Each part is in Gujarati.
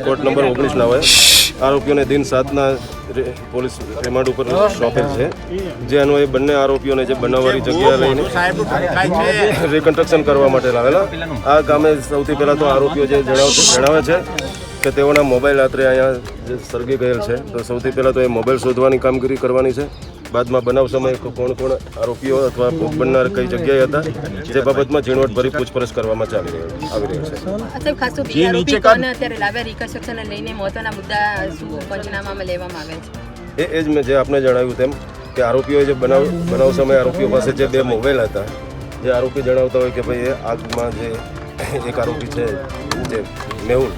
કોર્ટ નંબર 19 ના હોય આરોપીઓને દિન 7ના પોલીસ રિમાન્ડ ઉપર સોંપેલ છે, જે અન્વયે બંને આરોપીઓને જે બનાવવાળી જગ્યા લઈને રિકન્સ્ટ્રક્શન કરવા માટે લાવેલા. આ કામે સૌથી પહેલાં તો આરોપીઓ જે જણાવે છે કે તેઓના મોબાઈલ રાત્રે અહીંયા જે સળગી ગયેલ છે, તો સૌથી પહેલાં તો એ મોબાઈલ શોધવાની કામગીરી કરવાની છે. બાદમાં બનાવ સમયે કોણ આરોપીઓ અથવા ભોગ બનનાર કઈ જગ્યાએ હતા જે બાબતમાં ઝીણવટભરી પૂછપરછ કરવામાં આવી રહી છે. સાહેબ, ખાસ તો બીજા આરોપી કોને અત્યારે લાવ્યા રિકન્સ્ટ્રક્શન લઈને મહત્વના મુદ્દા શું પંચનામામાં લેવામાં આવે છે? એ જ મેં જે આપને જણાવ્યું તેમ કે આરોપીઓએ જે બનાવ સમયે આરોપીઓ પાસે જે 2 મોબાઈલ હતા, જે આરોપી જણાવતા હોય કે ભાઈ એ આગમાં જે એક આરોપી છે જે મેહુલ,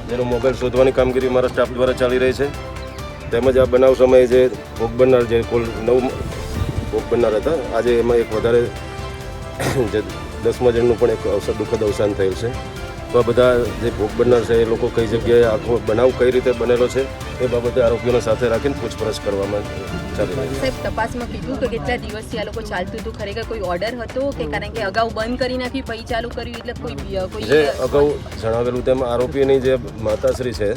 જેનો મોબાઈલ શોધવાની કામગીરી મારા સ્ટાફ દ્વારા ચાલી રહી છે. તેમજ આ બનાવ સમયે જે ભોગ બનનાર જે કુલ 9 ભોગ બનનાર હતા, આજે એમાં એક વધારે જે 10મા જણનું પણ એક દુઃખદ અવસાન થયેલ છે. તો આ બધા જે ભોગ બનનાર છે એ લોકો કઈ જગ્યાએ આખો બનાવ કઈ રીતે બનેલો છે એ બાબતે આરોપીઓને સાથે રાખીને પૂછપરછ કરવામાં ચાલી રહી છે. સાહેબ, તપાસમાં કીધું કે કેટલા દિવસથી આ લોકો ચાલતું હતું, ખરેખર કોઈ ઓર્ડર હતો કે કારણ કે અગાઉ બંધ કરી નાખી પછી ચાલુ કર્યું, એટલે કોઈ જે અગાઉ જણાવેલું તેમ આરોપીની જે માતાશ્રી છે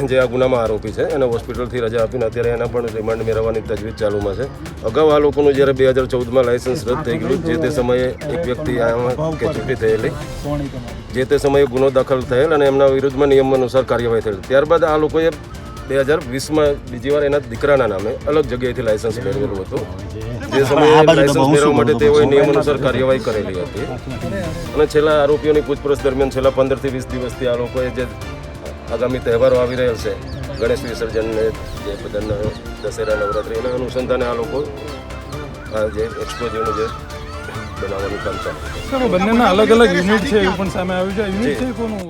જે આ ગુનામાં આરોપી છે એને હોસ્પિટલથી રજા આપીને અત્યારે એના પણ રિમાન્ડ મેળવવાની તજવીજ ચાલુમાં છે. અગાઉ આ લોકોનું જ્યારે 2014માં લાયસન્સ રદ થઈ ગયું, જે તે સમયે એક વ્યક્તિ આમાં કે છૂટી થયેલી, જે તે સમયે ગુનો દાખલ થયેલ અને એમના વિરુદ્ધમાં નિયમ અનુસાર કાર્યવાહી થયેલ. ત્યારબાદ આ લોકોએ 2020માં બીજી વાર એના દીકરાના નામે અલગ જગ્યાએથી લાયસન્સ મેળવેલું હતું. જે સમયે લાયસન્સ મેળવવા માટે તેઓએ નિયમ અનુસાર કાર્યવાહી કરેલી હતી. અને છેલ્લા આરોપીઓની પૂછપરછ દરમિયાન છેલ્લા 15 થી 20 દિવસથી આ લોકોએ જે આગામી તહેવારો આવી રહેલ છે, ગણેશ વિસર્જનને જે બધા દશેરા નવરાત્રિ, એના અનુસંધાને આ લોકો આ જે એક્સપ્લોઝિવનું જે બનાવવાનું કામ ચાલે છે. બંનેના અલગ અલગ યુનિટ છે એવું પણ સામે આવ્યું છે. યુનિટ છે કોનું?